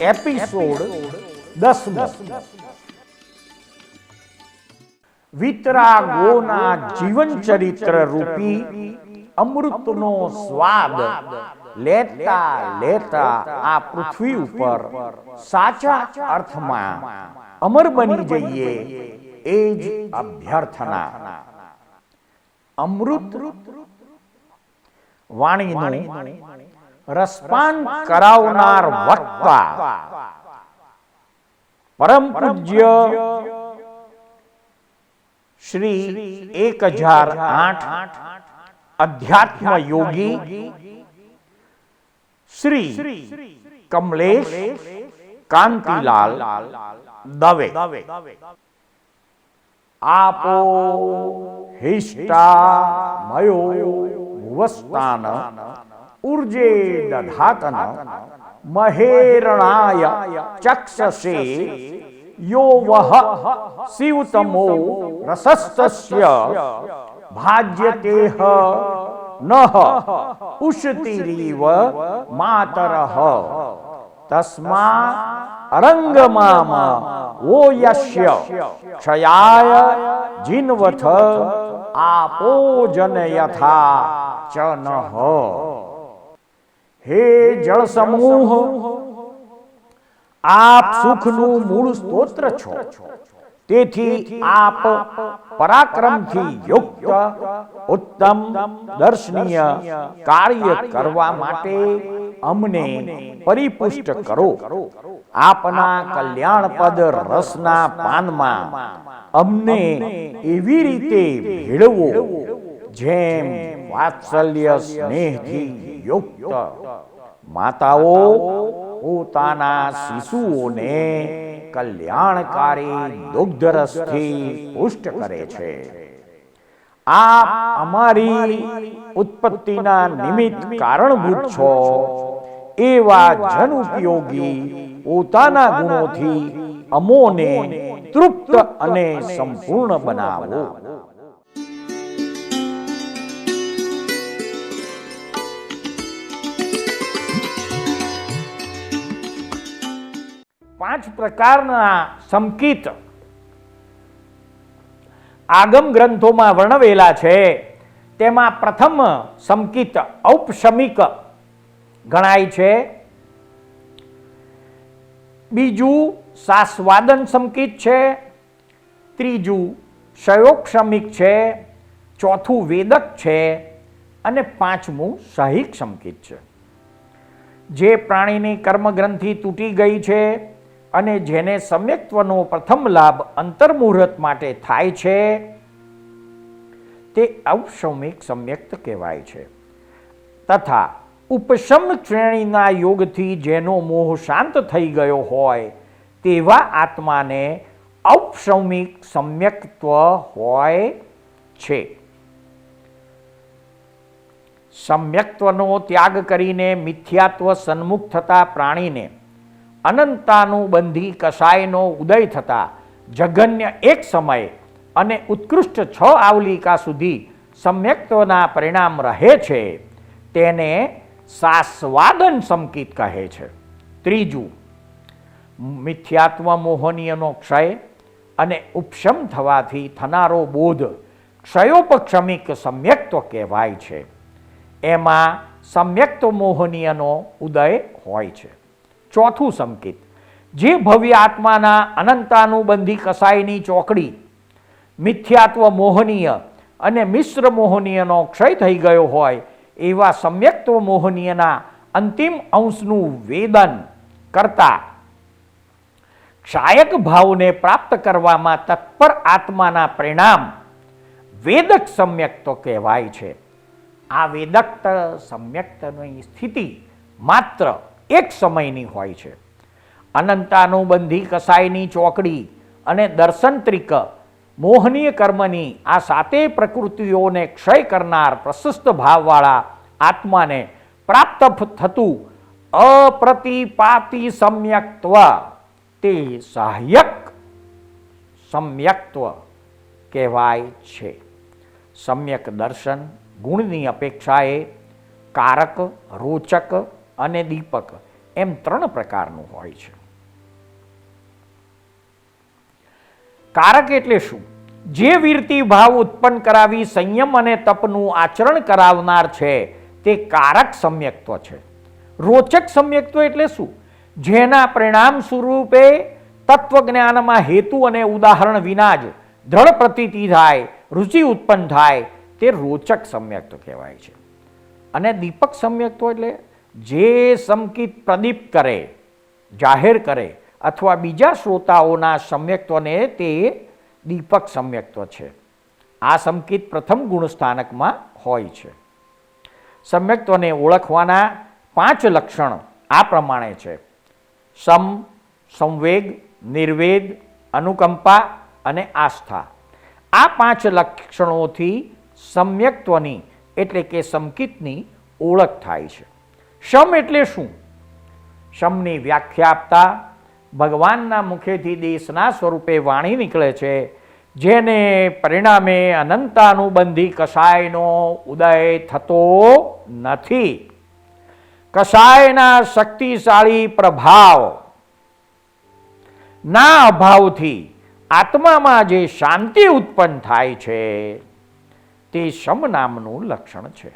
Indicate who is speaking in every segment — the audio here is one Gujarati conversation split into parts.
Speaker 1: એપિસોડ 10. વિતરાગોના જીવન ચરિત્ર રૂપી અમૃતનો સ્વાદ લેતા લેતા આ પૃથ્વી ઉપર સાચા અર્થમાં અમર બની જઈએ એ જ અભ્યર્થના. અમૃત વાણીનું રસપાન કરાવનાર વક્તા પરમ પૂજ્ય શ્રી 1008 અધ્યાત્મ યોગી શ્રી કમલેશ કાંતિલાલ દવે. આપો હિષ્ટા મયો ભુવસ્તાન ઉર્જે દધાતન મહેરણાય ચક્ષસે યો વહ શિવતમો રસસ્તસ્ય ભાજ્યતેહ નઃ ઉષતીરીવ માતરઃ તસ્મા અરંગમામ ઓ યસ્ય ક્ષયાય જિન્વથ આપો જનયથા ચ નઃ. હે જળ સમૂહ, આપ સુખનું મૂળ સ્તોત્ર છો. તેથી આપ પરાક્રમથી યુક્ત ઉત્તમ દર્શનીય કાર્ય કરવા માટે અમને પરિપુષ્ટ કરો. આપના કલ્યાણપદ રસના પાનમાં અમને એવી રીતે ભેળવો જેમ વાત્સલ્ય સ્નેહથી યુક્ત માતાઓ પોતાના શિશુઓને કલ્યાણકારી દુગ્ધરસથી પુષ્ટ કરે છે. આપ અમારી ઉત્પત્તિના નિમિત્ત કારણભૂત છો. એવા જન ઉપયોગી પોતાના ગુણોથી અમોને તૃપ્ત અને સંપૂર્ણ બનાવો. પાંચ પ્રકારના સંકિત આગમ ગ્રંથોમાં વર્ણવેલા છે. તેમાં પ્રથમ સંકિત ઔપશમિક ગણાય છે. બીજું સાસ્વાદન સંકિત છે. ત્રીજું શયોક્ષમિક છે. ચોથું વેદક છે અને પાંચમું સહિક સંકિત છે. જે પ્રાણીની કર્મગ્રંથિ તૂટી ગઈ છે અને જેને સમ્યક્ત્વનો પ્રથમ લાભ અંતર્મુહૂર્ત માટે થાય છે તે ઔપશમિક સમ્યક્ત કહેવાય છે. તથા ઉપશમ શ્રેણીના યોગથી જેનો મોહ શાંત થઈ ગયો હોય તેવા આત્માને ઔપશમિક સમ્યક્ત્વ હોય છે. સમ્યક્ત્વનો ત્યાગ કરીને મિથ્યાત્વ સન્મુખ થતા પ્રાણીને અનંતાનુબંધી કષાયનો ઉદય થતા જઘન્ય એક સમય અને ઉત્કૃષ્ટ 6 આવલિકા સુધી સમ્યક્ત્વના પરિણામ રહે છે તેને સાસ્વાદન સંકિત કહે છે. ત્રીજું મિથ્યાત્વ મોહનીયનો ક્ષય અને ઉપશમ થવાથી થનારો બોધ ક્ષયોપક્ષમિક સમ્યક્ત્વ કહેવાય છે. એમાં સમ્યક્ત્વ મોહનીયનો ઉદય હોય છે. ચોથું સંકિત જે ભવ્ય આત્માના અનંતાનુબંધી કસાયની ચોકડી મિથ્યાત્વ મોહનીય અને મિશ્ર મોહનીયનો ક્ષય થઈ ગયો હોય એવા સમ્યક્ત્વ મોહનીયના અંતિમ અંશનું વેદન કરતા ક્ષાયક ભાવને પ્રાપ્ત કરવામાં તત્પર આત્માના પરિણામ વેદક સમ્યક્ત્વ કહેવાય છે. આ વેદક સમ્યક્તની સ્થિતિ માત્ર એક સમયની હોય છે. અનંતાનુબંધી કસાયની ચોકડી અને દર્શનત્રિક મોહનીય કર્મની આ સાતેય પ્રકૃતિઓને ક્ષય કરનાર પ્રશસ્ત ભાવવાળા આત્માને પ્રાપ્ત થતું અપ્રતિપાતી સમ્યક્ત્વ તે સહાયક સમ્યક્ત્વ કહેવાય છે. સમ્યક દર્શન ગુણની અપેક્ષાએ કારક, રોચક અને દીપક એમ 3 પ્રકારનું હોય છે. કારક એટલે શું? જે વીરતી ભાવ ઉત્પન્ન કરાવી સંયમ અને તપનું આચરણ કરાવનાર છે તે કારક સમ્યક્ત્વ છે. રોચક સમ્યક્ત્વ એટલે શું? જેના પરિણામ સ્વરૂપે તત્વજ્ઞાનમાં હેતુ અને ઉદાહરણ વિના જ દ્રઢ પ્રતીતિ થાય, રુચિ ઉત્પન્ન થાય, તે રોચક સમ્યક્ત્વ કહેવાય છે. અને દીપક સમ્યક્ત્વ એટલે જે સંકિત પ્રદીપ્ત કરે, જાહેર કરે અથવા બીજા શ્રોતાઓના સમ્યક્ત્વને તે દીપક સમ્યક્ત્વ છે. આ સંકિત પ્રથમ ગુણસ્થાનકમાં હોય છે. સમ્યક્ત્વને ઓળખવાના 5 લક્ષણ આ પ્રમાણે છે: સમ, સંવેગ, નિર્વેદ, અનુકંપા અને આસ્થા. આ 5 લક્ષણોથી સમ્યક્ત્વની એટલે કે સંકિતની ઓળખ થાય છે. સમ એટલે શું? સમની વ્યાખ્યા આપતા ભગવાનના મુખેથી દેશના સ્વરૂપે વાણી નીકળે છે, જેને પરિણામે અનંતાનુબંધી કષાયનો ઉદય થતો નથી. કષાયના શક્તિશાળી પ્રભાવ ના અભાવથી આત્મામાં જે શાંતિ ઉત્પન્ન થાય છે તે સમ નામનું લક્ષણ છે.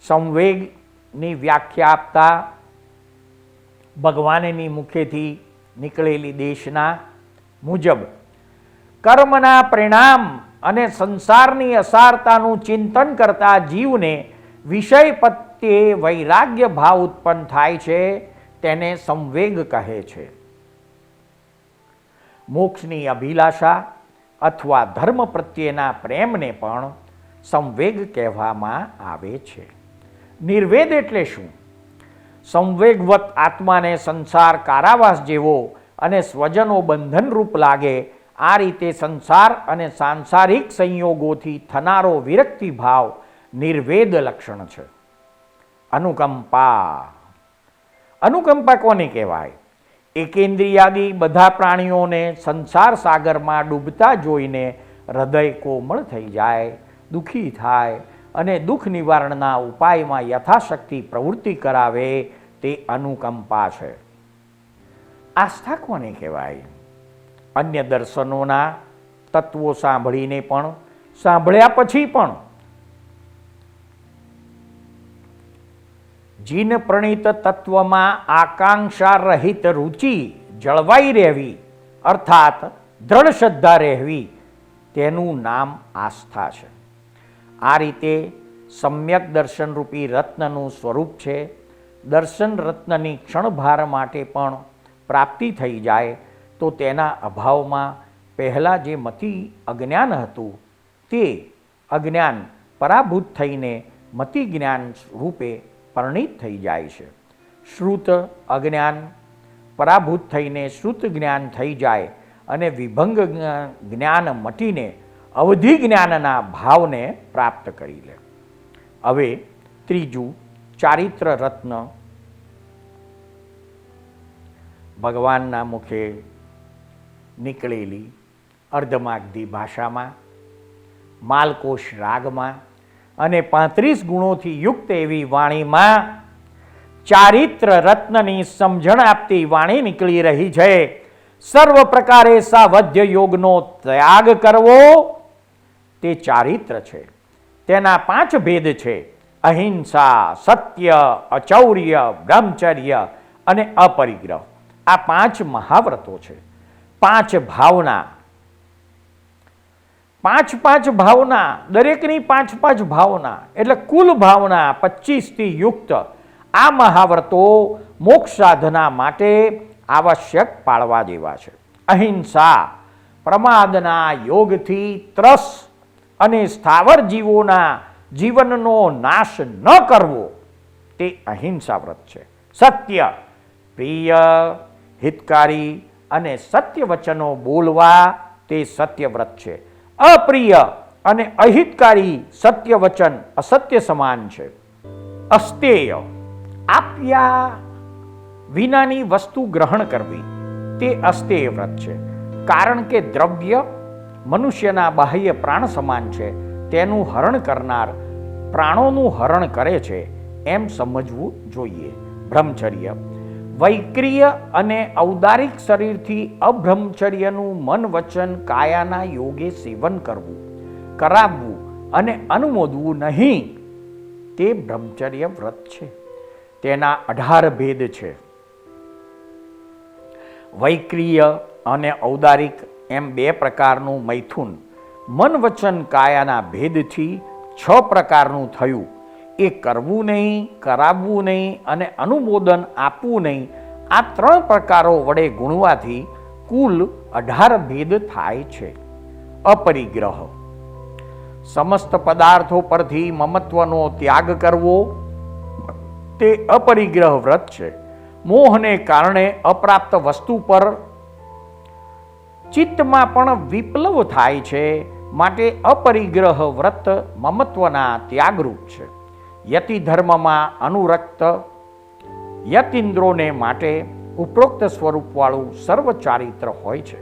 Speaker 1: સંવેગની વ્યાખ્યા આપતા ભગવાનની મુખેથી નીકળેલી દેશના મુજબ કર્મના પરિણામ અને સંસારની અસારતાનું ચિંતન કરતા જીવને વિષય પ્રત્યે વૈરાગ્ય ભાવ ઉત્પન્ન થાય છે, તેને સંવેગ કહે છે. મોક્ષની અભિલાષા અથવા ધર્મ પ્રત્યેના પ્રેમને પણ સંવેગ કહેવામાં આવે છે. નિર્વેદ એટલે શું? સંવેગવત આત્માને સંસાર કારાવાસ જેવો અને સ્વજનો બંધનરૂપ લાગે આ રીતે સંસાર અને સાંસારિક સંયોગોથી થનારો વિરક્તિ ભાવ નિર્વેદ લક્ષણ છે. અનુકંપા. અનુકંપા કોને કહેવાય? એકેન્દ્રિયાદી બધા પ્રાણીઓને સંસાર સાગરમાં ડૂબતા જોઈને હૃદય કોમળ થઈ જાય, દુઃખી થાય અને દુઃખ નિવારણના ઉપાયમાં યથાશક્તિ પ્રવૃત્તિ કરાવે તે અનુકંપા છે. આસ્થા કોને કહેવાય? અન્ય દર્શનોના તત્વો સાંભળીને પણ, સાંભળ્યા પછી પણ જીન પ્રણીત તત્વમાં આકાંક્ષા રહિત રુચિ જળવાઈ રહેવી અર્થાત દ્રઢ શ્રદ્ધા રહેવી, તેનું નામ આસ્થા છે. આ રીતે સમ્યક દર્શનરૂપી રત્નનું સ્વરૂપ છે. દર્શન રત્નની ક્ષણભાર માટે પણ પ્રાપ્તિ થઈ જાય તો તેના અભાવમાં પહેલાં જે મતિ અજ્ઞાન હતું તે અજ્ઞાન પરાભૂત થઈને મતિ જ્ઞાન રૂપે પરિણિત થઈ જાય છે. શ્રુત અજ્ઞાન પરાભૂત થઈને શ્રુત જ્ઞાન થઈ જાય અને વિભંગ જ્ઞાન મટીને અવધિ જ્ઞાનના ભાવને પ્રાપ્ત કરી લે. હવે ત્રીજું ચારિત્ર રત્ન ભગવાનના મુખે નીકળેલી અર્ધમાગધી ભાષામાં, માલકોશ રાગમાં અને 35 ગુણોથી યુક્ત એવી વાણીમાં ચારિત્ર રત્નની સમજણ આપતી વાણી નીકળી રહી છે. સર્વ પ્રકારે સાવધ્ય યોગનો ત્યાગ કરવો તે ચારિત્ર છે. તેના 5 ભેદ છે: અહિંસા, સત્ય, અચૌર્ય, બ્રહ્મચર્ય અને અપરિગ્રહ. આ 5 મહાવ્રતો છે. 5 ભાવના, 5 ભાવના, દરેકની 5 ભાવના એટલે કુલ ભાવના 25થી યુક્ત આ મહાવ્રતો મોક્ષ સાધના માટે આવશ્યક પાળવા જેવા છે. અહિંસા, પ્રમાદના યોગથી ત્રસ અને સ્થાવર જીવોના જીવનનો નાશ ન કરવો તે અહિંસા વ્રત છે. સત્ય, પ્રિય, હિતકારી અને સત્ય વચનો બોલવા તે સત્ય વ્રત છે. અપ્રિય અને અહિતકારી સત્ય વચન અસત્ય સમાન છે. અસ્તેય, આપ્યા વિનાની વસ્તુ ગ્રહણ કરવી તે અસ્તેય વ્રત છે. કારણ કે દ્રવ્ય મનુષ્યના બાહ્ય પ્રાણ સમાન છે, તેનું હરણ કરનાર પ્રાણોનું હરણ કરે છે એમ સમજવું જોઈએ. બ્રહ્મચર્ય. વૈક્રિય અને ઔદારિક શરીરથી અબ્રહ્મચર્યનું મન વચન કાયાના યોગે સેવન કરવું, કરાવવું અને અનુમોદવું નહીં, તે બ્રહ્મચર્ય વ્રત છે. તેના 18 ભેદ છે. વૈક્રિય અને ઔદારિક એમ 2 પ્રકારનું મૈથુન મન વચન કાયાના ભેદથી 6 પ્રકારનું થયું. એ કરવું નહીં, કરાવવું નહીં અને અનુમોદન આપવું નહીં, આ 3 પ્રકારો વડે ગુણવાથી કુલ 18 ભેદ થાય છે. અપરિગ્રહ. સમસ્ત પદાર્થો પરથી મમત્વનો ત્યાગ કરવો તે અપરિગ્રહ વ્રત છે. મોહને કારણે અપ્રાપ્ત વસ્તુ પર ચિત્તમાં પણ વિપ્લવ થાય છે, માટે અપરિગ્રહ વ્રત મમત્વના ત્યાગરૂપ છે. યતિ ધર્મમાં અનુરક્ત યતિન્દ્રોને માટે ઉપરોક્ત સ્વરૂપવાળું સર્વ ચારિત્ર હોય છે.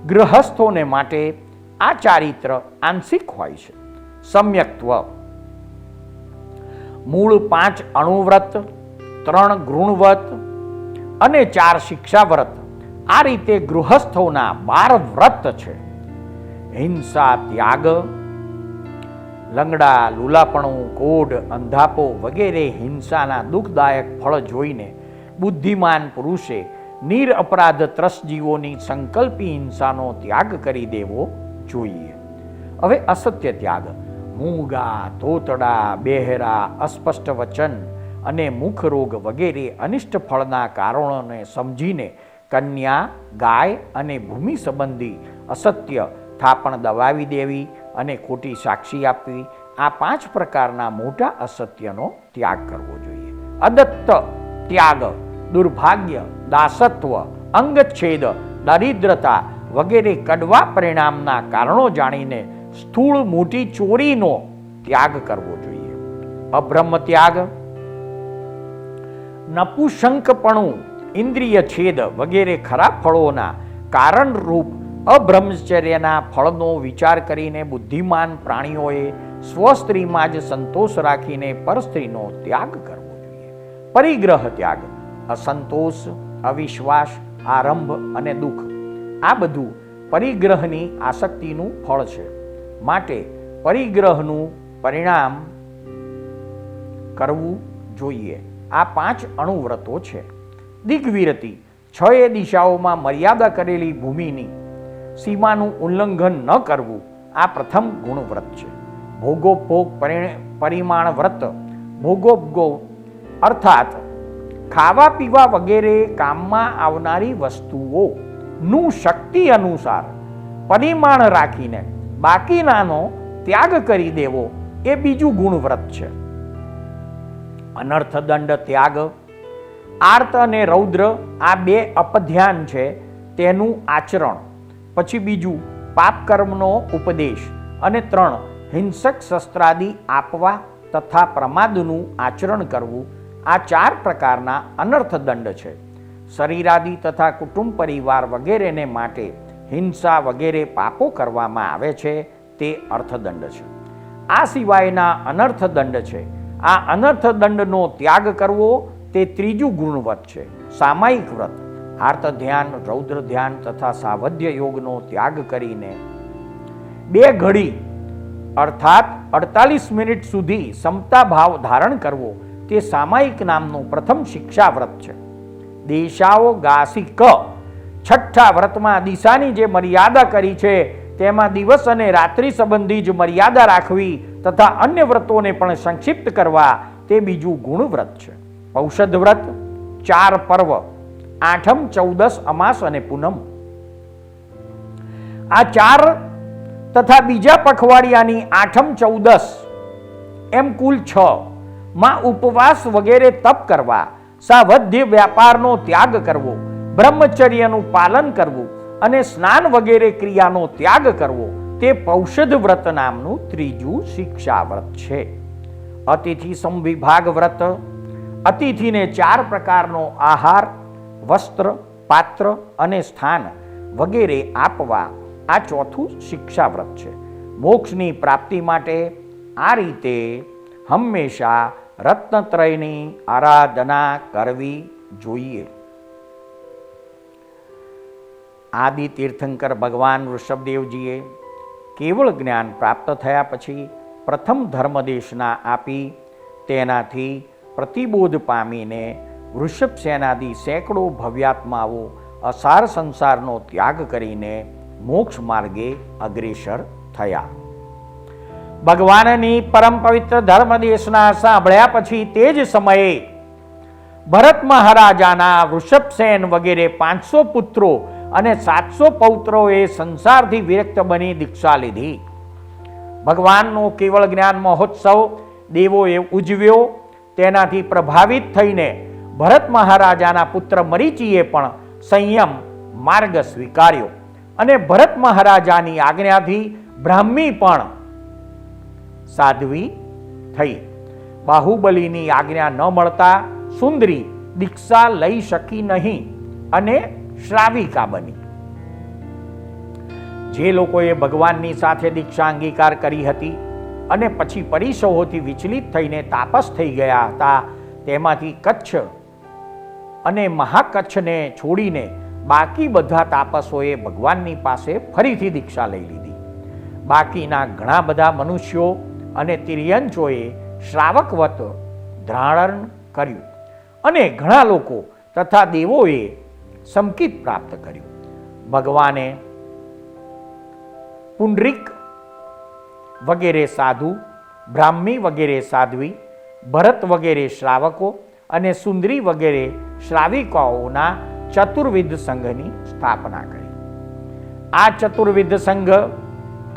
Speaker 1: ગૃહસ્થોને માટે આ ચારિત્ર આંશિક હોય છે. સમ્યક્ત્વ. મૂળ 5 અણુવ્રત, 3 ગૃણવ્રત અને 4 શિક્ષાવ્રત, આ રીતે ગૃહસ્થોના 12 વ્રત છે. હિંસા ત્યાગ. લંગડા, લુલાપણું, કોઢ, અંધાપો વગેરે હિંસાના દુઃખદાયક ફળ જોઈને બુદ્ધિમાન પુરુષે નિરઅપરાધ ત્રસજીવોની સંકલ્પી હિંસાનો ત્યાગ કરી દેવો જોઈએ. હવે અસત્ય ત્યાગ. મૂંગા, તોતડા, બહેરા, અસ્પષ્ટ વચન અને મુખ રોગ વગેરે અનિષ્ટ ફળના કારણોને સમજીને કન્યા, ગાય અને ભૂમિ સંબંધી અસત્ય થાપણ દબાવી દેવી અને ખોટી સાક્ષી આપવી, આ 5 પ્રકારના મોટા અસત્યનો ત્યાગ કરવો જોઈએ. અદત્ત ત્યાગ. દુર્ભાગ્ય, દાસત્વ, અંગચ્છેદ, દરિદ્રતા વગેરે કડવા પરિણામના કારણો જાણીને સ્થૂળ મોટી ચોરીનો ત્યાગ કરવો જોઈએ. અબ્રહ્મ ત્યાગ. નપુંસકપણું, ઇન્દ્રિય છેદ વગેરે ખરાબ ફળોના કારણરૂપ અબ્રહ્મચર્યના ફળનો વિચાર કરીને બુદ્ધિમાન પ્રાણીઓએ સ્વસ્ત્રીમાં જ સંતોષ રાખીને પરસ્ત્રીનો ત્યાગ કરવો જોઈએ. પરિગ્રહ ત્યાગ. અસંતોષ, અવિશ્વાસ, આરંભ અને દુઃખ, આ બધું પરિગ્રહની આસક્તિનું ફળ છે, માટે પરિગ્રહનું પરિણામ કરવું જોઈએ. આ 5 અણુવ્રતો છે. દિગ્વિરતિ. 6 દિશાઓમાં મર્યાદા કરેલી ભૂમિની સીમાનું ઉલ્લંઘન ન કરવું, આ પ્રથમ ગુણવ્રત છે. ભોગોપભોગ પરિમાણ વ્રત. ભોગોપભોગ અર્થાત ખાવા પીવા વગેરે કામમાં આવનારી વસ્તુઓનું શક્તિ અનુસાર પરિમાણ રાખીને બાકીનાનો ત્યાગ કરી દેવો, એ બીજું ગુણવ્રત છે. અનર્થદંડ ત્યાગ. આર્ત અને રૌદ્ર આ 2 અપધ્યાન છે, તેનું આચરણ. પછી બીજું પાપકર્મનો ઉપદેશ. અને 3 હિંસક શસ્ત્રાદિ આપવા તથા પ્રમાદનું આચરણ કરવું, આ 4 પ્રકારના અનર્થદંડ છે. શરીરાદિ તથા કુટુંબ પરિવાર વગેરેને માટે હિંસા વગેરે પાપો કરવામાં આવે છે, તે અર્થદંડ છે. આ સિવાયના અનર્થદંડ છે. આ અનર્થદંડનો ત્યાગ કરવો તે ત્રીજું ગુણવ્રત છે. સામાયિક વ્રત. આર્ત ધ્યાન, રૌદ્ર ધ્યાન તથા સાવધ્ય યોગનો ત્યાગ કરીને 2 ઘડી અર્થાત 48 મિનિટ સુધી સમતા ભાવ ધારણ કરવો, તે સામાયિક નામનું પ્રથમ શિક્ષાવ્રત છે. દિશાઓ ગાસિક. 6ઠ્ઠા વ્રતમાં દિશાની જે મર્યાદા કરી છે તેમાં દિવસ અને રાત્રિ સંબંધી જ મર્યાદા રાખવી તથા અન્ય વ્રતોને પણ સંક્ષિપ્ત કરવા, તે બીજું ગુણવ્રત છે. ઔષધ વ્રત. 4 પર્વ, આઠમ, 14 અમાસ અને પૂનમ, આ 4 તથા બીજા પખવાડિયાની આઠમ, 14 એમ કુલ 6 માં ઉપવાસ વગેરે તપ કરવા, સાવધ્ય વ્યાપારનો ત્યાગ કરવો, બ્રહ્મચર્યનું પાલન કરવું અને સ્નાન વગેરે ક્રિયાનો ત્યાગ કરવો, તે પૌષધ વ્રત નામનું ત્રીજું શિક્ષા વ્રત છે. અતિથિ સંવિભાગ વ્રત. અતિથિને 4 પ્રકારનો આહાર, વસ્ત્ર, પાત્ર અને સ્થાન વગેરે આપવા, આ ચોથું શિક્ષા વ્રત છે. મોક્ષની પ્રાપ્તિ માટે આ રીતે હંમેશા રત્નત્રયની આરાધના કરવી જોઈએ. આદિ તીર્થંકર ભગવાન ઋષભદેવજીએ કેવળ જ્ઞાન પ્રાપ્ત થયા પછી પ્રથમ ધર્મદેશના આપી તેનાથી પ્રતિબોધ પામીને વૃષભ સેનાદી સેંકડો ભવ્યાત્માઓ અસાર સંસારનો ત્યાગ કરીને મોક્ષ માર્ગે અગ્રેસર થયા. ભગવાનની પરમ પવિત્ર ધર્મદેશના સાંભળ્યા પછી તે જ સમયે ભરત મહારાજાના વૃષભસેન વગેરે 500 પુત્રો અને 700 પૌત્રોએ સંસારથી વિરક્ત બની દીક્ષા લીધી. ભગવાનનો કેવળ જ્ઞાન મહોત્સવ દેવોએ ઉજવ્યો. તેનાથી પ્રભાવિત થઈને ભરત મહારાજાના પુત્ર મરીચીએ પણ સંયમ માર્ગ સ્વીકાર્યો અને ભરત મહારાજાની આજ્ઞાથી બ્રાહ્મી પણ સાધ્વી થઈ. બાહુબલીની આજ્ઞા ન મળતા સુંદરી દીક્ષા લઈ શકી નહીં અને શ્રાવિકા બની. જે લોકોએ ભગવાનની સાથે દીક્ષા અંગીકાર કરી હતી અને પછી પરિસહોથી વિચલિત થઈને તાપસ થઈ ગયા હતા, તેમાંથી કચ્છ અને મહાકચ્છને છોડીને બાકી બધા તાપસોએ ભગવાનની પાસે ફરીથી દીક્ષા લઈ લીધી. બાકીના ઘણા બધા મનુષ્યો અને તિર્યંચોએ શ્રાવકવત ધારણ કર્યું અને ઘણા લોકો તથા દેવોએ સંકિત પ્રાપ્ત કર્યું. ભગવાને પુંડરીક વગેરે સાધુ, બ્રાહ્મી વગેરે સાધ્વી, ભરત વગેરે શ્રાવકો અને સુંદરી વગેરે શ્રાવિકાઓના ચતુર્વિધ સંઘની સ્થાપના કરી. આ ચતુર્વિધ સંઘ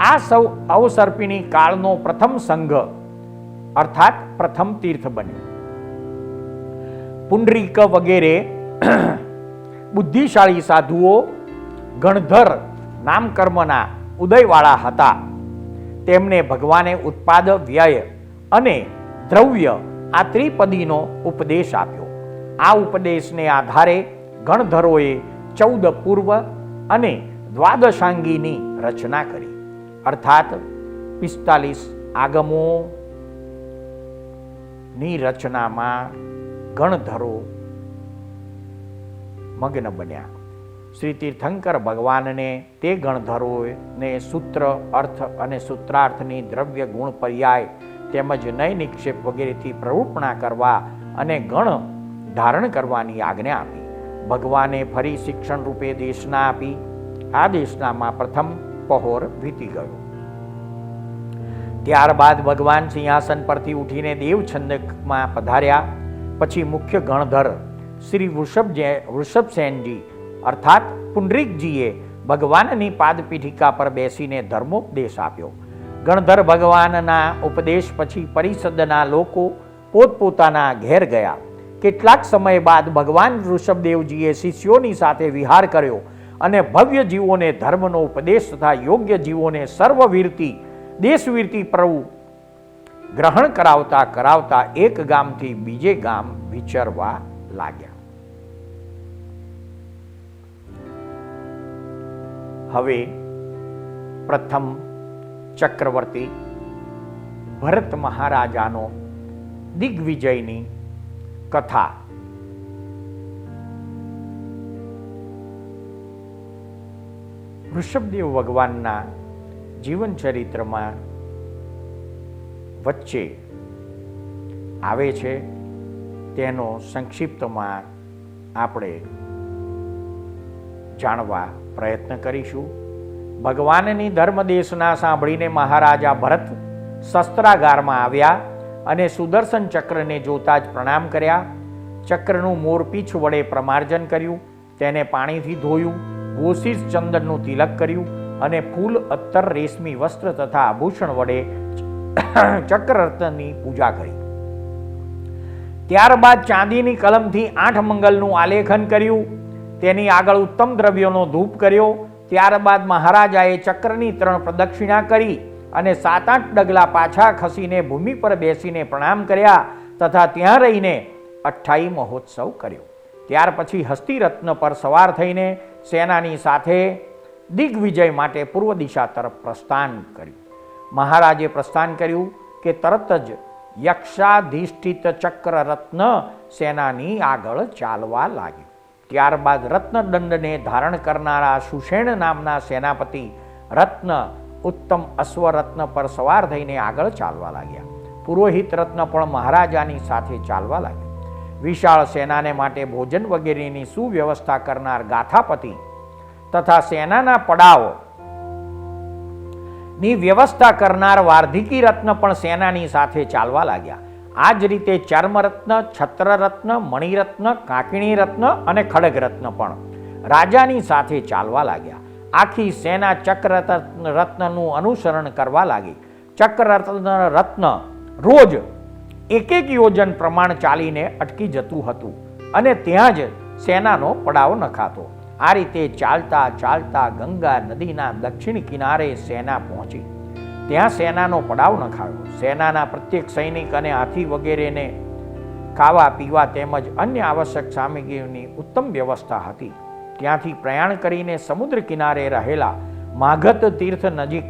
Speaker 1: આ સૌ અવસર્પિણી કાળનો પ્રથમ સંઘ અર્થાત પ્રથમ તીર્થ બન્યું. પુંડરીક વગેરે બુદ્ધિશાળી સાધુઓ ગણધર નામકર્મના ઉદયવાળા હતા. તેમને ભગવાને ઉત્પાદ, વ્યય અને દ્રવ્ય આ ત્રિપદીનો ઉપદેશ આપ્યો. આ ઉપદેશને આધારે ગણધરોએ 14 પૂર્વ અને દ્વાદશાંગીની રચના કરી અર્થાત 45 આગમોની રચનામાં ગણધરો મગ્ન બન્યા. શ્રી તીર્થંકર ભગવાનને તે ગણધરોને સૂત્ર, અર્થ અને સૂત્રાર્થની દ્રવ્ય ગુણ પર્યાય તેમજ નય નિક્ષેપ વગેરેથી પ્રરૂપણા કરવા અને ગણ ધારણ કરવાની આજ્ઞા આપી. ભગવાને ફરી શિક્ષણ રૂપે દેશના આપી. આ દેશનામાં પ્રથમ પહોર વીતી ગયો. ત્યારબાદ ભગવાન સિંહાસન પરથી ઉઠીને દેવછંદકમાં પધાર્યા. પછી મુખ્ય ગણધર શ્રી વૃષભસેનજી અર્થાત પુંડરીકજીએ ભગવાનની પાદપીઠિકા પર બેસીને ધર્મોપદેશ આપ્યો. ગણધર ભગવાનના ઉપદેશ પછી પરિષદના લોકો પોતપોતાના ઘેર ગયા. કેટલાક સમય બાદ ભગવાન ઋષભદેવજીએ શિષ્યોની સાથે વિહાર કર્યો અને ભવ્ય જીવોને ધર્મનો ઉપદેશ તથા યોગ્ય જીવોને સર્વવીરતી દેશવીરતી પ્રભુ ગ્રહણ કરાવતા કરાવતા એક ગામથી બીજે ગામ વિચરવા લાગ્યા. હવે પ્રથમ ચક્રવર્તી ભરત મહારાજાનો દિગ્વિજયની કથા. ઋષભદેવ ભગવાનના જીવન ચરિત્રમાં વચ્ચે આવે છે તેનો સંક્ષિપ્તમાં આપણે જાણવા પ્રયત્ન કરીશું. ભગવાનની ધર્મદેશના સાંભળીને મહારાજા ભરત શસ્ત્રાગારમાં આવ્યા અને સુદર્શન ચક્રને જોતા જ પ્રણામ કર્યા. ચક્રનું મોરપીછ વડે પ્રમાર્જન કર્યું, તેને પાણીથી ધોયું, ગોશીસ ચંદનનું તિલક કર્યું અને ફૂલ, અત્તર, રેશમી વસ્ત્ર તથા આભૂષણ વડે ચક્રરત્નની પૂજા કરી. ત્યારબાદ ચાંદીની કલમથી 8 મંગલનું આલેખન કર્યું. તેની આગળ ઉત્તમ દ્રવ્યોનો ધૂપ કર્યો. ત્યારબાદ મહારાજાએ ચક્રની 3 પ્રદક્ષિણા કરી અને 7-8 ડગલા પાછા ખસીને ભૂમિ પર બેસીને પ્રણામ કર્યા તથા ત્યાં રહીને અઠ્ઠાઈ મહોત્સવ કર્યો. ત્યાર પછી હસ્તિરત્ન પર સવાર થઈને સેનાની સાથે દિગ્વિજય માટે પૂર્વ દિશા તરફ પ્રસ્થાન કર્યું. મહારાજે પ્રસ્થાન કર્યું કે તરત જ યક્ષાધિષ્ઠિત ચક્ર રત્ન સેનાની આગળ ચાલવા લાગ્યું. ત્યારબાદ રત્નદંડને ધારણ કરનારા સુષેણ નામના સેનાપતિ રત્ન ઉત્તમ અશ્વરત્ન પર સવાર થઈને આગળ ચાલવા લાગ્યા. પુરોહિત રત્ન પણ મહારાજાની સાથે ચાલવા લાગ્યો. વિશાળ સેનાને માટે ભોજન વગેરેની સુવ્યવસ્થા કરનાર ગાથાપતિ તથા સેનાના પડાવ ની વ્યવસ્થા કરનાર વાર્ધિકી રત્ન પણ સેનાની સાથે ચાલવા લાગ્યા. આ જ રીતે ચર્મરત્ન, છત્રરત્ન, મણિરત્ન, કાંકણી રત્ન અને ખડગરત્ન પણ રાજાની સાથે ચાલવા લાગ્યા. આખી સેના ચક્ર રત્નનું અનુસરણ કરવા લાગી. ચક્ર રત્ન રોજ એક યોજન પ્રમાણ ચાલીને અટકી જતું હતું અને ત્યાં જ સેનાનો પડાવ નખાતો. આ રીતે ચાલતા ચાલતા ગંગા નદીના દક્ષિણ કિનારે સેના પહોંચી. ત્યાં સેનાનો પડાવ નખાયો. સેનાના પ્રત્યેક સૈનિક અને હાથી વગેરેને ખાવા પીવા તેમજ અન્ય આવશ્યક સામગ્રીની ઉત્તમ વ્યવસ્થા હતી. ત્યાંથી પ્રયાણ કરીને સમુદ્ર કિનારે રહેલા માગધ તીર્થ નજીક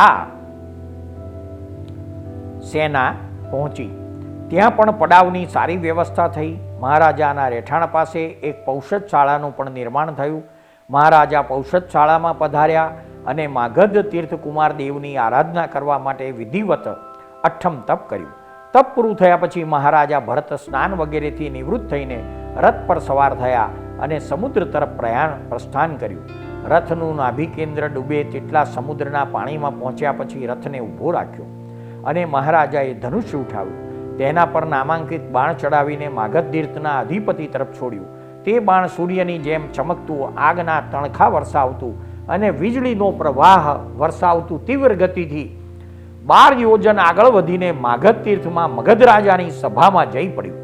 Speaker 1: આ સેના પહોંચી. ત્યાં પણ પડાવની સારી વ્યવસ્થા થઈ. મહારાજાના રહેઠાણ પાસે એક પૌષદશાળાનું પણ નિર્માણ થયું. મહારાજા પૌષદશાળામાં પધાર્યા અને માગધ તીર્થકુમાર દેવની આરાધના કરવા માટે વિધિવત અઠ્ઠમ તપ કર્યું. તપ પૂરું થયા પછી મહારાજા ભરત સ્નાન વગેરેથી નિવૃત્ત થઈને રથ પર સવાર થયા અને સમુદ્ર તરફ પ્રસ્થાન કર્યું. રથનું નાભિકેન્દ્ર ડૂબે તેટલા સમુદ્રના પાણીમાં પહોંચ્યા પછી રથને ઊભો રાખ્યો અને મહારાજાએ ધનુષ્ય ઉઠાવ્યું. તેના પર નામાંકિત બાણ ચડાવીને માગધ તીર્થના અધિપતિ તરફ છોડ્યું. તે બાણ સૂર્યની જેમ ચમકતું, આગના તણખા વરસાવતું અને વીજળીનો પ્રવાહ વરસાવતું તીવ્ર ગતિથી 12 યોજન આગળ વધીને માગધ તીર્થમાં મગધ રાજાની સભામાં જઈ પડ્યું.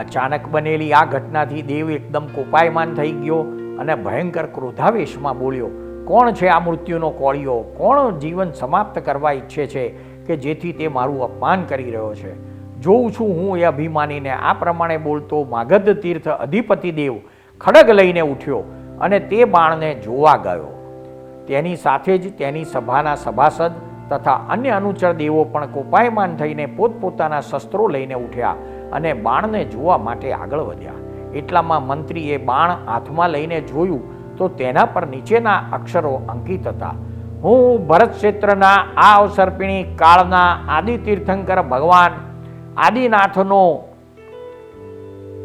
Speaker 1: અચાનક બનેલી આ ઘટનાથી દેવ એકદમ કોપાયમાન થઈ ગયો અને ભયંકર ક્રોધાવેશમાં બોલ્યો, કોણ છે આ મૃત્યુનો કોળિયો? કોણ જીવન સમાપ્ત કરવા ઈચ્છે છે કે જેથી તે મારું અપમાન કરી રહ્યો છે? જોઉં છું હું એ અભિમાનીને. આ પ્રમાણે બોલતો માગધ તીર્થ અધિપતિ દેવ ખડગ લઈને ઉઠ્યો અને તે બાણને જોવા ગયો. તેની સાથે જ તેની સભાના સભાસદ તથા અન્ય અનુચર દેવો પણ કોપાયમાન થઈને પોતપોતાના શસ્ત્રો લઈને ઉઠ્યા અને બાણને જોવા માટે આગળ વધ્યા. એટલામાં મંત્રીએ બાણ હાથમાં લઈને જોયું તો તેના પર નીચેના અક્ષરો અંકિત હતા: હું ભરત ક્ષેત્રના આ અવસર્પિણી કાળના આદિ તીર્થંકર ભગવાન આદિનાથનો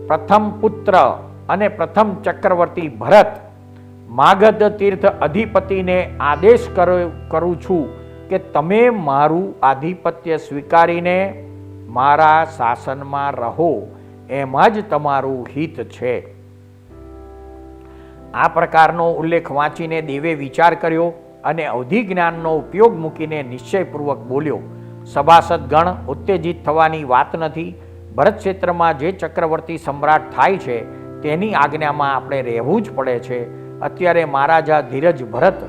Speaker 1: પ્રથમ પુત્ર અને પ્રથમ ચક્રવર્તી ભરત માગધ તીર્થ અધિપતિને આદેશ કરું છું કે તમે મારું આધિપત્ય સ્વીકારીને મારા શાસનમાં રહો, એમાં જ તમારું હિત છે. આ પ્રકારનો ઉલ્લેખ વાંચીને દેવે વિચાર કર્યો અને અવધિ જ્ઞાનનો ઉપયોગ મૂકીને નિશ્ચયપૂર્વક બોલ્યો, સભાસદ ગણ, ઉત્તેજિત થવાની વાત નથી. ભરત ક્ષેત્રમાં જે ચક્રવર્તી સમ્રાટ થાય છે તેની આજ્ઞામાં આપણે રહેવું જ પડે છે. અત્યારે મહારાજા ધીરજ ભરત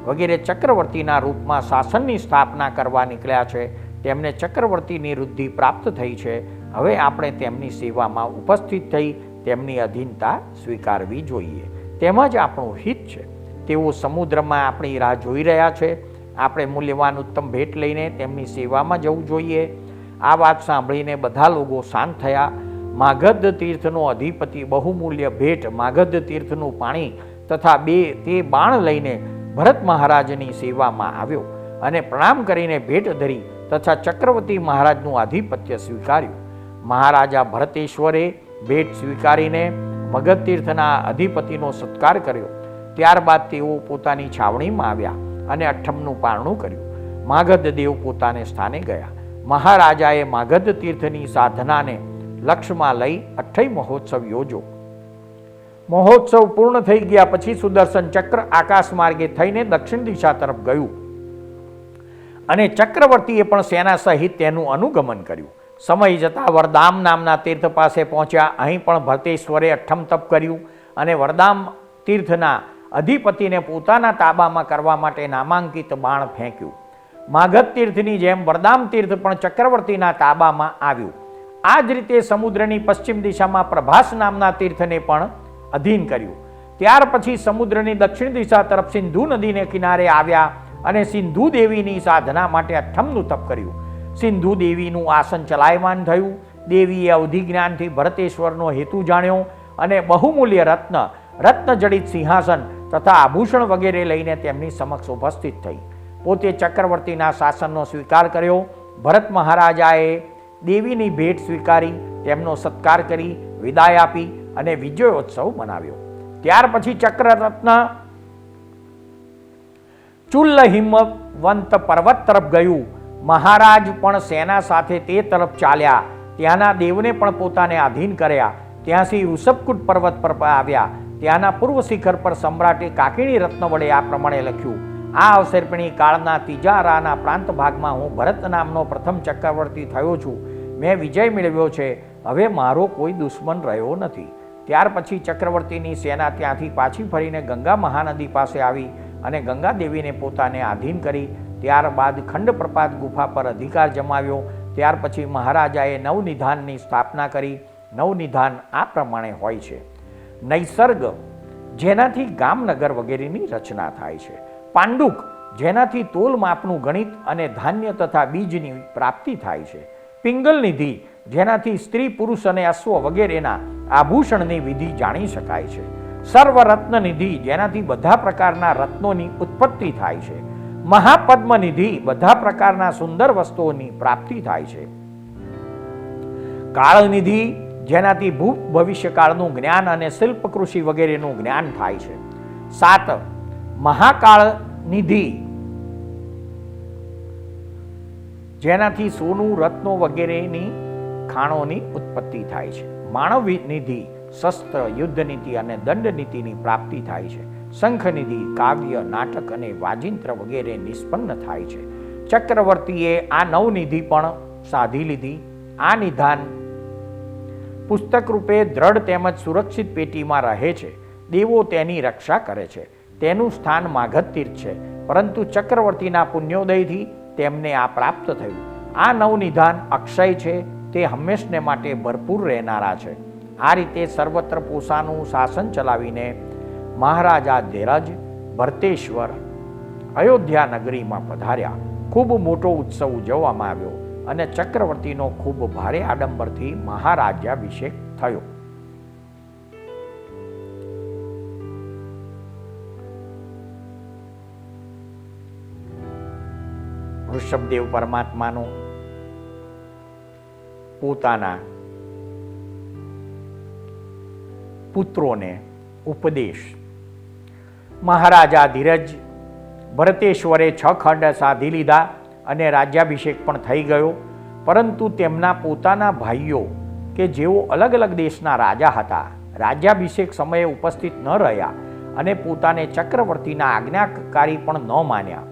Speaker 1: વગેરે ચક્રવર્તીના રૂપમાં શાસનની સ્થાપના કરવા નીકળ્યા છે. તેમને ચક્રવર્તીની વૃદ્ધિ પ્રાપ્ત થઈ છે. હવે આપણે તેમની સેવામાં ઉપસ્થિત થઈ તેમની અધીનતા સ્વીકારવી જોઈએ. તેમાં જ આપણું હિત છે. તેઓ સમુદ્રમાં આપણી રાહ જોઈ રહ્યા છે. આપણે મૂલ્યવાન ઉત્તમ ભેટ લઈને તેમની સેવામાં જવું જોઈએ. આ વાત સાંભળીને બધા લોકો શાંત થયા. માગધ તીર્થનો અધિપતિ બહુમૂલ્ય ભેટ, માગધ તીર્થનું પાણી તથા તે બાણ લઈને ભરત મહારાજની સેવામાં આવ્યો અને પ્રણામ કરીને ભેટ ધરી તથા ચક્રવર્તી મહારાજનું આધિપત્ય સ્વીકાર્યું. મહારાજા ભરતેશ્વરે ભેટ સ્વીકારીને મગધ તીર્થના અધિપતિનો સત્કાર કર્યો. ત્યારબાદ તેઓ પોતાની છાવણીમાં આવ્યા અને અઠ્ઠમનું પારણું કર્યું. માગધ દેવ પોતાને સ્થાને ગયા. મહારાજાએ માગધ તીર્થની સાધનાને લક્ષ્યમાં લઈ અઠ્ઠઈ મહોત્સવ યોજો. મહોત્સવ પૂર્ણ થઈ ગયા પછી સુદર્શન ચક્ર આકાશ માર્ગે થઈને દક્ષિણ દિશા તરફ ગયું અને ચક્રવર્તીએ પણ સેના સહિત તેનું અનુગમન કર્યું. સમય જતાં વરદામ નામના તીર્થ પાસે પહોંચ્યા. અહીં પણ ભરતેશ્વરે અઠ્ઠમ તપ કર્યું અને વરદામ તીર્થના અધિપતિને પોતાના તાબામાં કરવા માટે નામાંકિત બાણ ફેંક્યું. માગધ તીર્થની જેમ વરદામ તીર્થ પણ ચક્રવર્તીના તાબામાં આવ્યું. આ જ રીતે સમુદ્રની પશ્ચિમ દિશામાં પ્રભાસ નામના તીર્થને પણ અધીન કર્યું. ત્યાર પછી સમુદ્રની દક્ષિણ દિશા તરફ સિંધુ નદીને કિનારે આવ્યા અને સિંધુ દેવીની સાધના માટે અઠ્ઠમનું તપ કર્યું. સિંધુ દેવીનું આસન ચલાયમાન થયું. દેવીએ અવધિ જ્ઞાનથી ભરતેશ્વરનો હેતુ જાણ્યો અને બહુમૂલ્ય રત્નજડિત સિંહાસન તથા આભૂષણ વગેરે લઈને તેમની સમક્ષ ઉપસ્થિત થઈ. પોતે ચક્રવર્તીના શાસનનો સ્વીકાર કર્યો. ભરત મહારાજાએ દેવીની ભેટ સ્વીકારી, તેમનો સત્કાર કરી, વિદાય આપી અને વિજયોત્સવ મનાવ્યો. ત્યાર પછી ચક્રરત્ન ચુલ્લ હિમવંત પર્વત તરફ ગયું. મહારાજ પણ સેના સાથે તે તરફ ચાલ્યા. ત્યાંના દેવને પણ પોતાને આધીન કર્યા. ત્યાંથી ઋષભકૂટ પર્વત પર આવ્યા. ત્યાંના પૂર્વ શિખર પર સમ્રાટે કાકીણી રત્ન વડે આ પ્રમાણે લખ્યું: આ અવસર્પિણી કાળના તિજારાના પ્રાંત ભાગમાં હું ભરત નામનો પ્રથમ ચક્રવર્તી થયો છું. મેં વિજય મેળવ્યો છે. હવે મારો કોઈ દુશ્મન રહ્યો નથી. ત્યાર પછી ચક્રવર્તીની સેના ત્યાંથી પાછી ફરીને ગંગા મહાનદી પાસે આવી અને ગંગા દેવીને પોતાને આધીન કરી. ત્યારબાદ ખંડપ્રપાત ગુફા પર અધિકાર જમાવ્યો. ત્યાર પછી મહારાજાએ નવનિધાનની સ્થાપના કરી. નવનિધાન આ પ્રમાણે હોય છે: નૈસર્ગ, જેનાથી ગામનગર વગેરેની રચના થાય છે; પાંડુક, જેનાથી તોલ માપનું ગણિત અને ધાન્ય તથા બીજની પ્રાપ્તિ થાય છે; પિંગલ નિધિ, જેનાથી સ્ત્રી પુરુષ અને અશ્વ વગેરેના આભૂષણની વિધિ જાણી શકાય છે; સર્વરત્ન નિધિ, જેનાથી બધા પ્રકારના રત્નોની ઉત્પત્તિ થાય છે; મહાપદ્મ નિધિ, બધા પ્રકારના સુંદર વસ્તુઓની પ્રાપ્તિ થાય છે; કાળનિધિ, જેનાથી ભૂત ભવિષ્યકાળનું જ્ઞાન અને શિલ્પ કૃષિ વગેરેનું જ્ઞાન થાય છે; 7. મહાકાળ નિધિ, જેનાથી સોનું, રત્નો વગેરેની ખાણોની ઉત્પત્તિ થાય છે; માનવ નિધિ, શસ્ત્ર, યુદ્ધ નીતિ અને દંડ નીતિની પ્રાપ્તિ થાય છે; શંખ નિધિ, કાવ્ય, નાટક અને વાજિંત્ર વગેરે નિષ્પન્ન થાય છે. ચક્રવર્તીએ આ નવનિધિ પણ સાધી લીધી. આ નિધાન પુસ્તક રૂપે દ્રઢ તેમજ સુરક્ષિત પેટીમાં રહે છે. દેવો તેની રક્ષા કરે છે. તેનું સ્થાન માગધ તીર્થ છે, પરંતુ ચક્રવર્તીના પુણ્યોદયથી તેમને આ પ્રાપ્ત થયું. આ નવનિધાન અક્ષય છે, તે હંમેશને માટે ભરપૂર રહેનારા છે. આ રીતે સર્વત્ર પોસાનું શાસન ચલાવીને મહારાજા ધીરજ ભરતેશ્વર અયોધ્યા નગરીમાં પધાર્યા. ખૂબ મોટો ઉત્સવ ઉજવવામાં આવ્યો અને ચક્રવર્તીનો ખૂબ ભારે આડંબરથી મહારાજ્યાભિષેક થયો. ઋષભદેવ પરમાત્માનો પોતાના પુત્રોને ઉપદેશ. મહારાજા ધીરજ ભરતેશ્વરે 6 ખંડ સાધી લીધા અને રાજ્યાભિષેક પણ થઈ ગયો, પરંતુ તેમના પોતાના ભાઈઓ કે જેઓ અલગ અલગ દેશના રાજા હતા, રાજ્યાભિષેક સમયે ઉપસ્થિત ન રહ્યા અને પોતાને ચક્રવર્તીના આજ્ઞાકારી પણ ન માન્યા.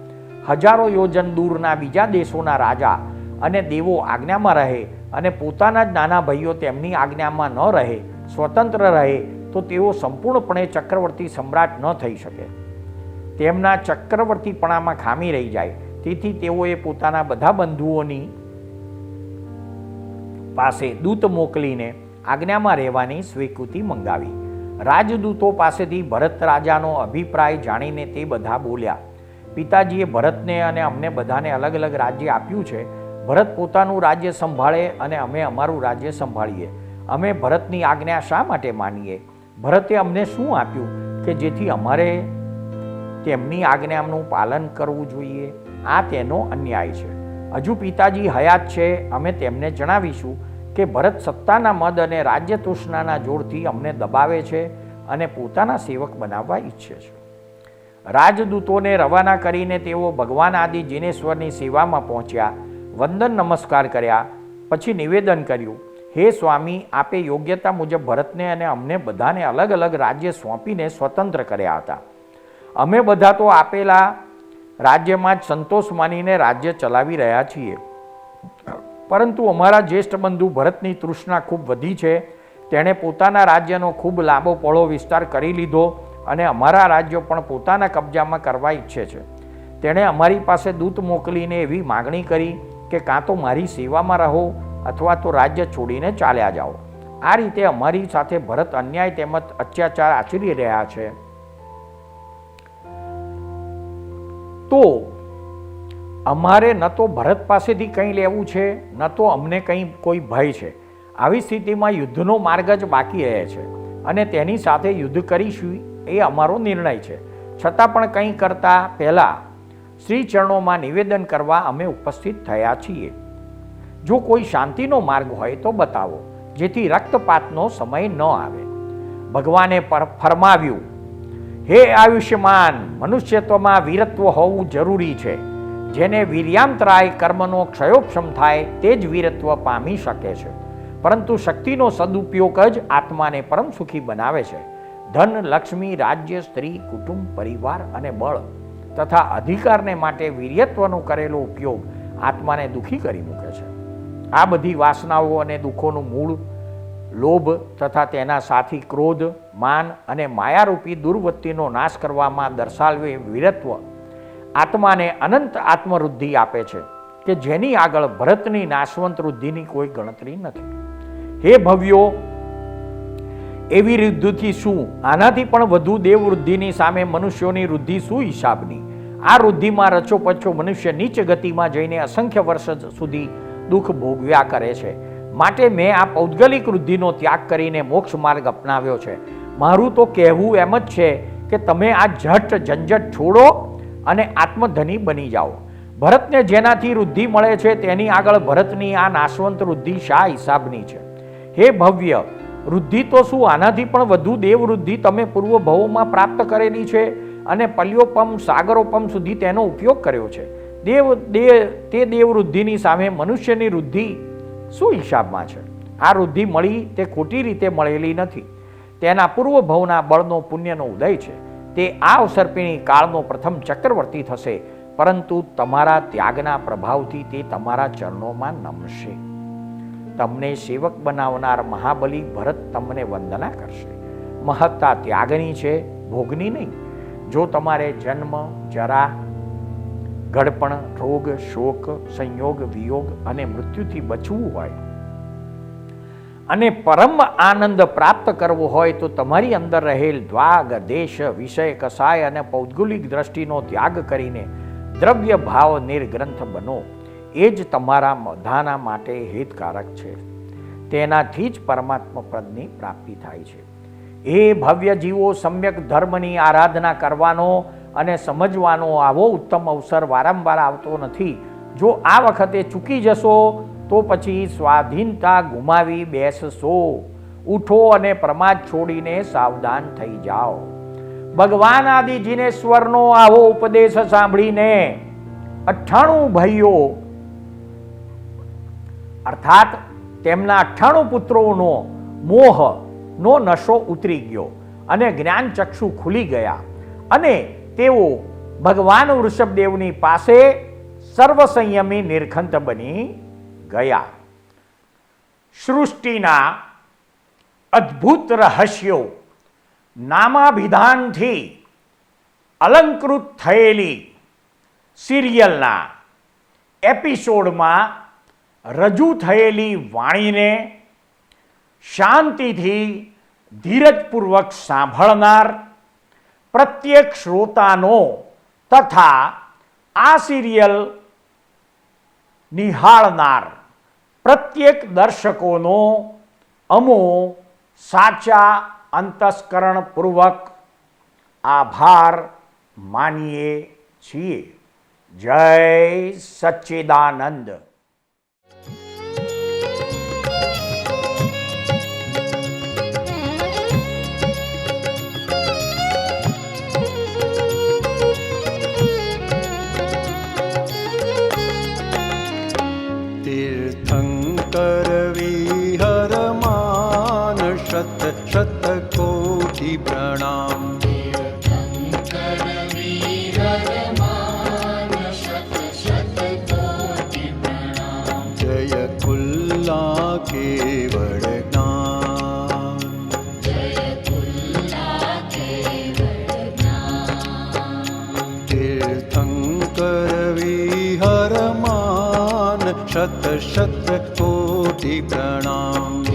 Speaker 1: હજારો યોજન દૂરના બીજા દેશોના રાજા અને દેવો આજ્ઞામાં રહે અને પોતાના જ નાના ભાઈઓ તેમની આજ્ઞામાં ન રહે, સ્વતંત્ર રહે, તો તેઓ સંપૂર્ણપણે ચક્રવર્તી સમ્રાટ ન થઈ શકે. તેમના ચક્રવર્તીપણામાં ખામી રહી જાય. તેથી તેઓએ પોતાના બધા બંધુઓની પાસે દૂત મોકલીને આજ્ઞામાં રહેવાની સ્વીકૃતિ મંગાવી. રાજદૂતો પાસેથી ભરત રાજાનો અભિપ્રાય જાણીને તે બધા બોલ્યા: પિતાજીએ ભરતને અને અમને બધાને અલગ અલગ રાજ્ય આપ્યું છે. ભરત પોતાનું રાજ્ય સંભાળે અને અમે અમારું રાજ્ય સંભાળીએ. અમે ભરતની આજ્ઞા શા માટે માનીએ? ભરતે અમને શું આપ્યું કે જેથી અમારે તેમની આજ્ઞાનું પાલન કરવું જોઈએ? આ તેનો અન્યાય છે. હજુ પિતાજી હયાત છે. અમે તેમને જણાવીશું કે ભરત સત્તાના મદ અને રાજ્ય તૃષ્ણાના જોરથી અમને દબાવે છે અને પોતાના સેવક બનાવવા ઈચ્છે છે. રાજદૂતોને રવાના કરીને તેઓ ભગવાન આદિ જીનેશ્વરની સેવામાં પહોંચ્યા. વંદન નમસ્કાર કર્યા પછી નિવેદન કર્યું: હે સ્વામી, આપે યોગ્યતા મુજબ ભરતને અને અમને બધાને અલગ અલગ રાજ્ય સોંપીને સ્વતંત્ર કર્યા હતા. અમે બધા તો આપેલા રાજ્યમાં જ સંતોષ માનીને રાજ્ય ચલાવી રહ્યા છીએ, પરંતુ અમારા જ્યેષ્ઠ બંધુ ભરતની તૃષ્ણા ખૂબ વધી છે. તેણે પોતાના રાજ્યનો ખૂબ લાંબો પહોળો વિસ્તાર કરી લીધો અને અમારા રાજ્યો પણ પોતાના કબજામાં કરવા ઈચ્છે છે. તેણે અમારી પાસે દૂત મોકલીને એવી માગણી કરી કે કાં તો મારી સેવામાં રહો અથવા તો રાજ્ય છોડીને ચાલ્યા જાઓ. આ રીતે અમારી સાથે ભરત અન્યાય તેમજ અત્યાચાર આચરી રહ્યા છે. તો અમારે ન તો ભરત પાસેથી કંઈ લેવું છે, ન તો અમને કંઈ કોઈ ભય છે. આવી સ્થિતિમાં યુદ્ધનો માર્ગ જ બાકી રહે છે અને તેની સાથે યુદ્ધ કરીશું એ અમારો નિર્ણય છે. છતાં પણ કંઈ કરતાં પહેલાં શ્રી ચરણોમાં નિવેદન કરવા અમે ઉપસ્થિત થયા છીએ. જો કોઈ શાંતિનો માર્ગ હોય તો બતાવો, જેથી રક્તપાતનો સમય ન આવે. ભગવાને ફરમાવ્યું, હે આયુષ્યમાન, મનુષ્યત્વમાં વીરત્વ હોવું જરૂરી છે. જેને વીર્યાંતરાય કર્મનો ક્ષયોપશમ થાય તે જ વીરત્વ પામી શકે છે. પરંતુ શક્તિનો સદુપયોગ જ આત્માને પરમ સુખી બનાવે છે. ધન, લક્ષ્મી, રાજ્ય, સ્ત્રી, કુટુંબ, પરિવાર અને બળ તથા અધિકારને માટે વીર્યત્વનો કરેલો ઉપયોગ આત્માને દુઃખી કરી મૂકે છે. આ બધી વાસનાઓ અને દુઃખોનું મૂળ લોભ તથા તેના સાથી ક્રોધ, માન અને માયારૂપી દુર્વૃત્તિનો નાશ કરવામાં દર્શાવે વીરત્વ આત્માને અનંત આત્મવૃદ્ધિ આપે છે કે જેની આગળ ભરતની નાશવંત વૃદ્ધિની કોઈ ગણતરી નથી. હે ભવ્યો, એવી વૃદ્ધિથી શું? આનાથી પણ વધુ દેવવૃદ્ધિની સામે મનુષ્યોની વૃદ્ધિ શું હિસાબની? આ વૃદ્ધિમાં રચોપચો મનુષ્ય નીચ ગતિમાં જઈને અસંખ્ય વર્ષ સુધી દુઃખ ભોગવ્યા કરે છે. માટે મેં આ પૌદ્ગલિક વૃદ્ધિનો ત્યાગ કરીને મોક્ષ માર્ગ અપનાવ્યો છે. મારું તો કહેવું એમ જ છે કે તમે આ ઝટ ઝંઝટ છોડો અને આત્મધની બની જાઓ. ભરતને જેનાથી વૃદ્ધિ મળે છે તેની આગળ ભરતની આ નાશવંત વૃદ્ધિ શા હિસાબની છે? હે ભવ્ય, વૃદ્ધિ તો શું, આનાથી પણ વધુ દેવવૃદ્ધિ તમે પૂર્વ ભવોમાં પ્રાપ્ત કરેલી છે અને પલ્યોપમ સાગરોપમ સુધી તેનો ઉપયોગ કર્યો છે. તે દેવવૃદ્ધિની સામે મનુષ્યની વૃદ્ધિ શું હિસાબમાં છે? આ વૃદ્ધિ મળી તે ખોટી રીતે મળેલી નથી. તેના પૂર્વ ભવના બળનો પુણ્યનો ઉદય છે. તે આ અવસર્પિણી કાળનો પ્રથમ ચક્રવર્તી થશે, પરંતુ તમારા ત્યાગના પ્રભાવથી તે તમારા ચરણોમાં નમશે. તમને સેવક બનાવનાર મહાબલી ભરત તમને વંદના કરશે. મહત્તા ત્યાગની છે, ભોગની નહીં. જો તમારે જન્મ, જરા, ઘડપણ, રોગ, શોક, સંયોગ, વિયોગ અને મૃત્યુથી બચવું હોય અને પરમ આનંદ પ્રાપ્ત કરવો હોય તો તમારી અંદર રહેલ દ્વાગ, દેશ, વિષય, કસાય અને પૌદ્ગલિક દ્રષ્ટિનો ત્યાગ કરીને દ્રવ્ય ભાવ નિર્ગ્રંથ બનો. એ જ તમારા બધાના માટે હિતકારક છે. તેનાથી જ પરમાત્મા પદની પ્રાપ્તિ થાય છે. એ ભવ્ય જીવો, સમ્યક ધર્મની આરાધના કરવાનો અને સમજવાનો આવો ઉત્તમ અવસર વારંવાર આવતો નથી. જો આ વખતે ચૂકી જશો તો પછી સ્વાધીનતા ગુમાવી બેસશો. ઉઠો અને પ્રમાદ છોડીને સાવધાન થઈ જાઓ. ભગવાન આદિ જીનેશ્વરનો આવો ઉપદેશ સાંભળીને 98 ભાઈઓ અર્થાત તેમના 98 પુત્રોનો મોહનો નશો ઉતરી ગયો અને જ્ઞાન ચક્ષુ ખુલી ગયા અને તેઓ ભગવાન વૃષભદેવની પાસે સર્વસંયમી નિર્ખંત બની ગયા. સૃષ્ટિના અદ્ભુત રહસ્યો નામાભિધાનથી અલંકૃત થયેલી સિરિયલના એપિસોડમાં રજૂ થયેલી વાણીને શાંતિથી ધીરજપૂર્વક સાંભળનાર પ્રત્યેક શ્રોતાનો તથા આ સિરિયલ નિહાળનાર પ્રત્યેક દર્શકોનો અમો સાચા અંતસ્કરણપૂર્વક આભાર માનીએ છીએ. જય સચ્ચિદાનંદ.
Speaker 2: तीर्थंकर विहरमान शत शत कोटि प्रणाम. जय कुल्ला केवल ज्ञान. तीर्थंकर विहरमान शत शत कोटि प्रणाम.